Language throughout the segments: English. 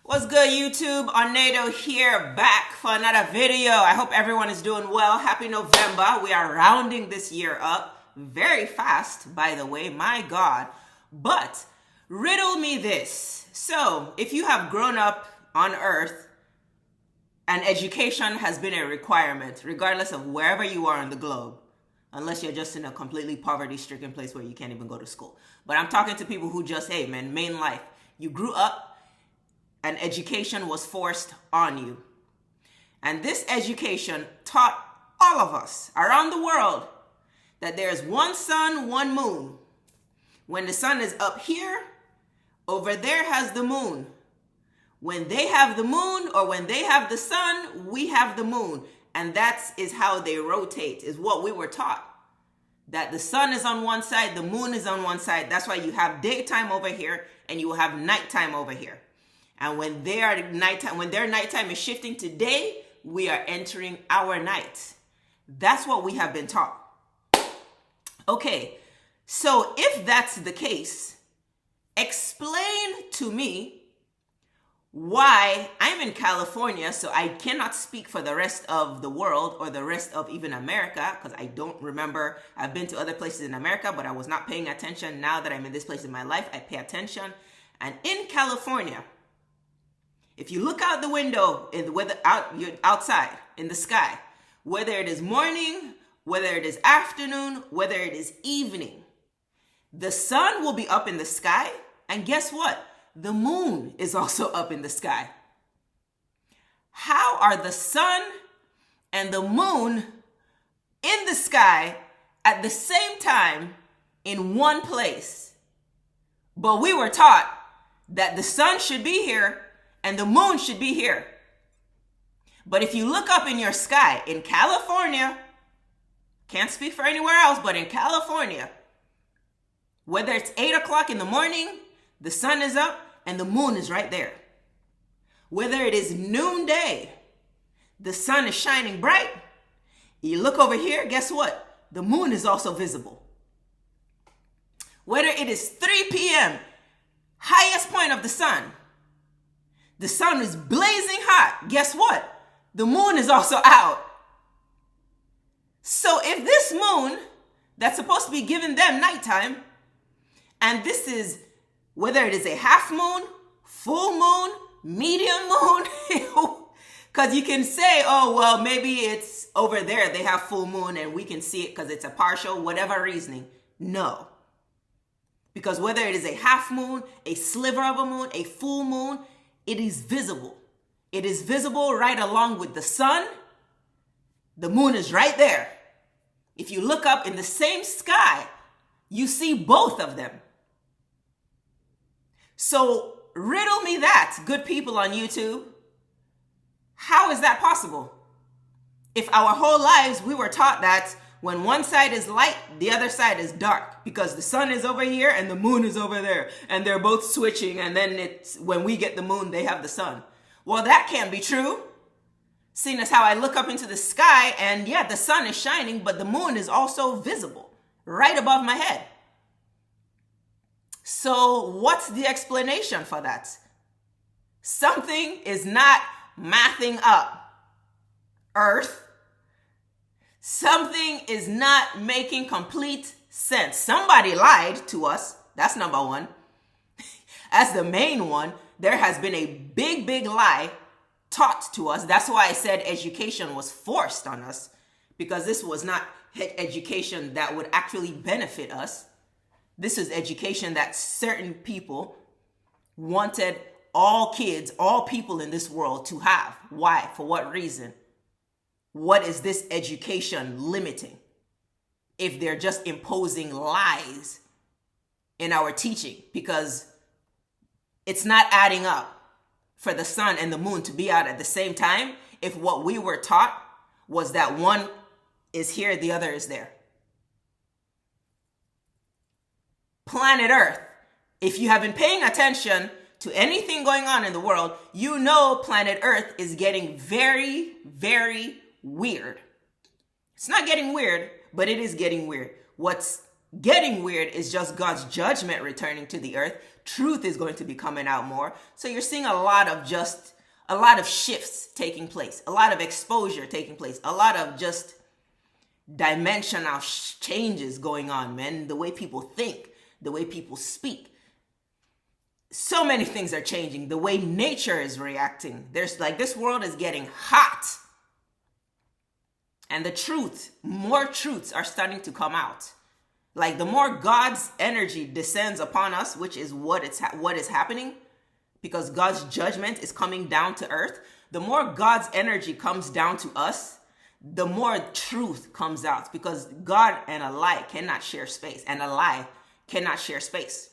What's good, YouTube? Onaedo here, back for another video. I hope everyone is doing well. Happy November. We are rounding this year up very fast, by the way, my God. But riddle me this. So, if you have grown up on Earth and education has been a requirement, regardless of wherever you are on the globe, unless you're just in a completely poverty-stricken place where you can't even go to school. But I'm talking to people who just, hey, man, main life. You grew up and education was forced on you. And this education taught all of us around the world that there's one sun, one moon. When the sun is up here, over there has the moon. When they have the moon or when they have the sun, we have the moon. And that is how they rotate, is what we were taught. That the sun is on one side, the moon is on one side. That's why you have daytime over here and you will have nighttime over here. And when their nighttime is shifting to day, we are entering our night. That's what we have been taught. Okay, so if that's the case, explain to me why I'm in California, so I cannot speak for the rest of the world or the rest of even America, because I don't remember. I've been to other places in America, but I was not paying attention. Now that I'm in this place in my life, I pay attention. And in California, if you look out the window, you're outside in the sky, whether it is morning, whether it is afternoon, whether it is evening, the sun will be up in the sky. And guess what? The moon is also up in the sky. How are the sun and the moon in the sky at the same time in one place? But we were taught that the sun should be here and the moon should be here. But if you look up in your sky in California, can't speak for anywhere else, but in California, whether it's 8 o'clock in the morning, the sun is up and the moon is right there. Whether it is noonday, the sun is shining bright. You look over here, guess what? The moon is also visible. Whether it is 3 p.m., highest point of the sun is blazing hot. Guess what? The moon is also out. So if this moon that's supposed to be giving them nighttime, and this is whether it is a half moon, full moon, medium moon, because you can say, oh, well, maybe it's over there. They have full moon and we can see it because it's a partial, whatever reasoning. No. Because whether it is a half moon, a sliver of a moon, a full moon, it is visible. It is visible right along with the sun. The moon is right there. If you look up in the same sky, you see both of them. So riddle me that, good people on YouTube. How is that possible? If our whole lives we were taught that when one side is light, the other side is dark, because the sun is over here and the moon is over there, and they're both switching, and then it's when we get the moon, they have the sun. Well, that can't be true. Seeing as how I look up into the sky, and yeah, the sun is shining, but the moon is also visible right above my head. So what's the explanation for that? Something is not mathing up. Earth. Something is not making complete sense. Somebody lied to us. That's number one. As the main one, there has been a big, big lie taught to us. That's why I said education was forced on us, because this was not education that would actually benefit us. This is education that certain people wanted all kids, all people in this world to have. Why? For what reason? What is this education limiting if they're just imposing lies in our teaching? Because it's not adding up for the sun and the moon to be out at the same time if what we were taught was that one is here, the other is there. Planet Earth. If you have been paying attention to anything going on in the world, you know planet Earth is getting very, very weird. It's not getting weird, but it is getting weird. What's getting weird is just God's judgment returning to the earth Truth is going to be coming out more. So you're seeing a lot of shifts taking place, a lot of exposure taking place, a lot of just dimensional changes going on, man. The way people think, the way people speak. So many things are changing. The way nature is reacting. There's like, this world is getting hot. And the truth, more truths are starting to come out. Like the more God's energy descends upon us, which is what is happening, because God's judgment is coming down to earth, the more God's energy comes down to us, the more truth comes out, because God and a lie cannot share space, and a lie cannot share space.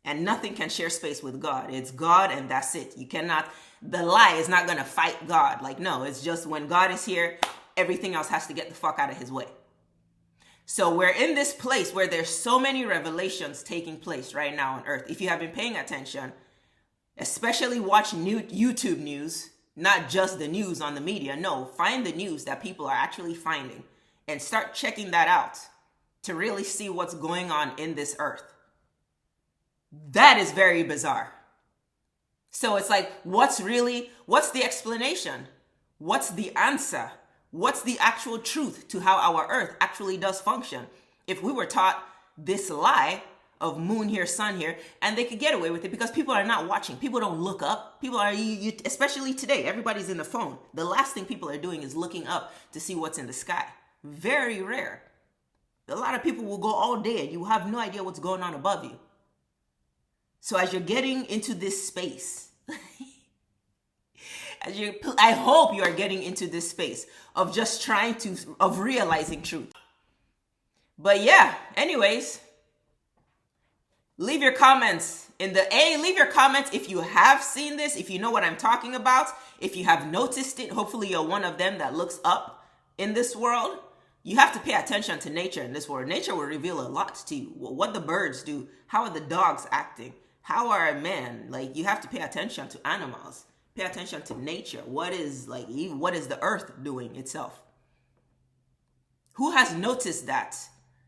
And nothing can share space with God. It's God and that's it. You cannot, the lie is not going to fight God. Like, no, it's just when God is here, everything else has to get the fuck out of his way. So we're in this place where there's so many revelations taking place right now on earth. If you have been paying attention, especially watch YouTube news, not just the news on the media. No, find the news that people are actually finding and start checking that out to really see what's going on in this earth. That is very bizarre. So it's like, what's the explanation? What's the answer? What's the actual truth to how our earth actually does function? If we were taught this lie of moon here, sun here, and they could get away with it because people are not watching. People don't look up. People are, especially today, everybody's in the phone. The last thing people are doing is looking up to see what's in the sky. Very rare. A lot of people will go all day and you have no idea what's going on above you. So as you're getting into this space, I hope you are getting into this space of just of realizing truth. But yeah, anyways, leave your comments leave your comments if you have seen this, if you know what I'm talking about, if you have noticed it. Hopefully you're one of them that looks up in this world. You have to pay attention to nature in this world. Nature will reveal a lot to you. What the birds do, how are the dogs acting, how are men, like you have to pay attention to animals. Pay attention to nature. What is the earth doing itself? Who has noticed that?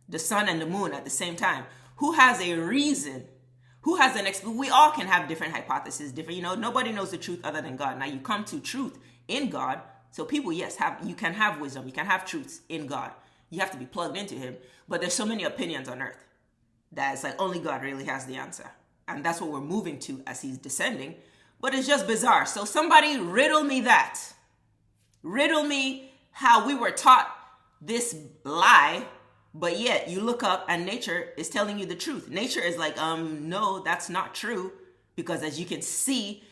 The sun and the moon at the same time. Who has a reason? Who has we all can have different hypotheses, nobody knows the truth other than God. Now you come to truth in God. So people, yes, you can have wisdom. You can have truths in God. You have to be plugged into him. But there's so many opinions on earth that it's like only God really has the answer. And that's what we're moving to as he's descending. But it's just bizarre. So somebody riddle me that. Riddle me how we were taught this lie, but yet you look up and nature is telling you the truth. Nature is like, no, that's not true. Because as you can see,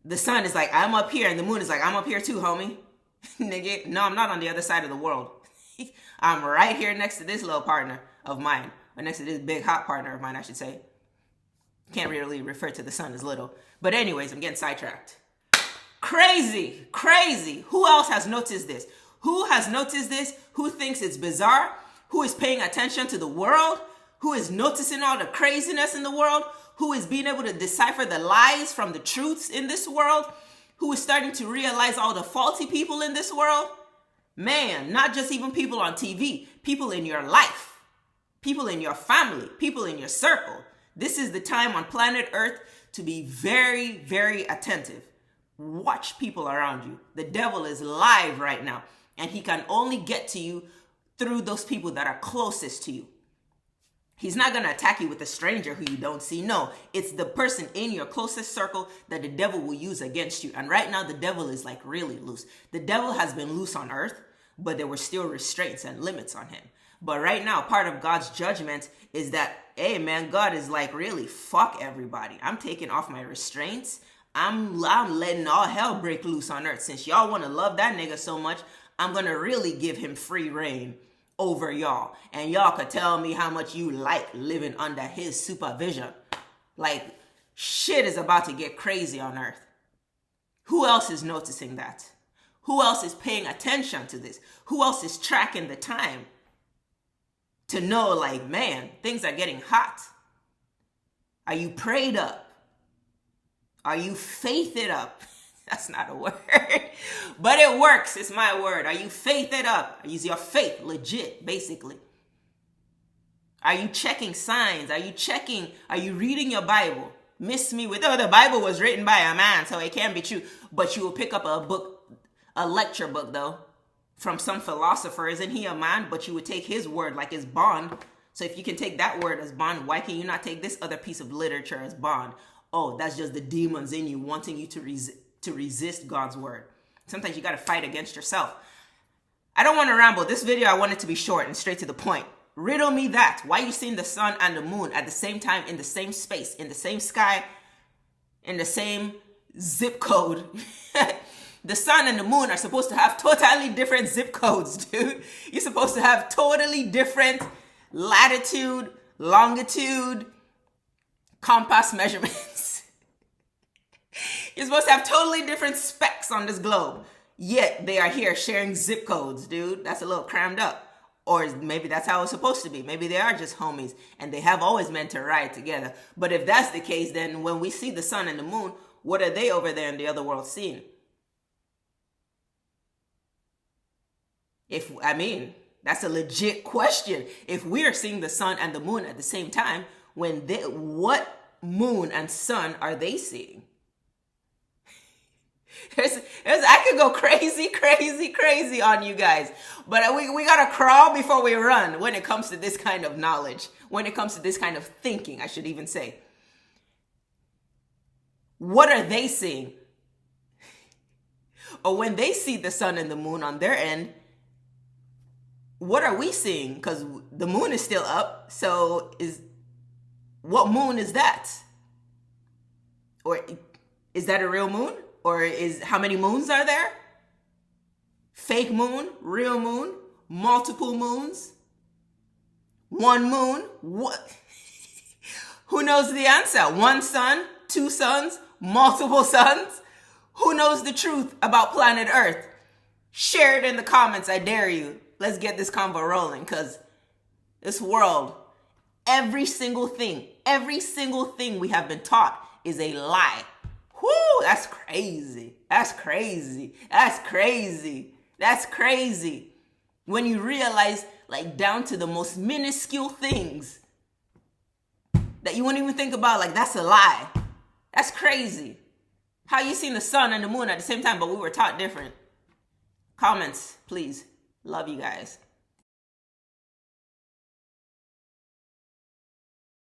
the sun is like, I'm up here. And the moon is like, I'm up here too, homie. Nigga, no, I'm not on the other side of the world. I'm right here next to this little partner of mine. Or next to this big hot partner of mine, I should say. Can't really refer to the sun as little. But anyways, I'm getting sidetracked. Crazy, crazy. Who else has noticed this? Who has noticed this? Who thinks it's bizarre? Who is paying attention to the world? Who is noticing all the craziness in the world? Who is being able to decipher the lies from the truths in this world? Who is starting to realize all the faulty people in this world? Man, not just even people on TV, people in your life, people in your family, people in your circle. This is the time on planet Earth to be very, very attentive. Watch people around you. The devil is live right now, and he can only get to you through those people that are closest to you. He's not going to attack you with a stranger who you don't see. No, it's the person in your closest circle that the devil will use against you. And right now, the devil is like really loose. The devil has been loose on earth, but there were still restraints and limits on him. But right now, part of God's judgment is that, hey man, God is like, really, fuck everybody. I'm taking off my restraints. I'm letting all hell break loose on earth. Since y'all want to love that nigga so much, I'm going to really give him free reign over y'all. And y'all could tell me how much you like living under his supervision. Like, shit is about to get crazy on earth. Who else is noticing that? Who else is paying attention to this? Who else is tracking the time to know, like, man, things are getting hot? Are you prayed up? Are you faithed up? That's not a word, but it works. It's my word. Are you faithed up? Is your faith legit, basically? Are you checking signs? Are you reading your Bible? Miss me with, oh, the Bible was written by a man, so it can't be true. But you will pick up a lecture book though, from some philosopher. Isn't he a man? But you would take his word like his bond. So if you can take that word as bond, why can you not take this other piece of literature as bond? Oh, that's just the demons in you wanting you to resist God's word. Sometimes you got to fight against yourself. I don't want to ramble. This video, I want it to be short and straight to the point. Riddle me that. Why are you seeing the sun and the moon at the same time, in the same space, in the same sky, in the same zip code? The sun and the moon are supposed to have totally different zip codes, dude. You're supposed to have totally different latitude, longitude, compass measurements. You're supposed to have totally different specs on this globe. Yet they are here sharing zip codes, dude. That's a little crammed up. Or maybe that's how it's supposed to be. Maybe they are just homies and they have always meant to ride together. But if that's the case, then when we see the sun and the moon, what are they over there in the other world seeing? That's a legit question. If we are seeing the sun and the moon at the same time, what moon and sun are they seeing? I could go crazy on you guys, but we gotta crawl before we run when it comes to this kind of knowledge, when it comes to this kind of thinking, I should even say. What are they seeing? Or when they see the sun and the moon on their end, what are we seeing? Because the moon is still up, so what moon is that? Or is that a real moon? Or how many moons are there? Fake moon, real moon, multiple moons, one moon. What? Who knows the answer? One sun, two suns, multiple suns? Who knows the truth about planet Earth? Share it in the comments, I dare you. Let's get this convo rolling, because this world, every single thing we have been taught is a lie. Whoo, that's crazy. That's crazy. That's crazy. That's crazy. When you realize, like, down to the most minuscule things that you wouldn't even think about, like, that's a lie. That's crazy. How you seen the sun and the moon at the same time, but we were taught different? Comments, please. Love you guys.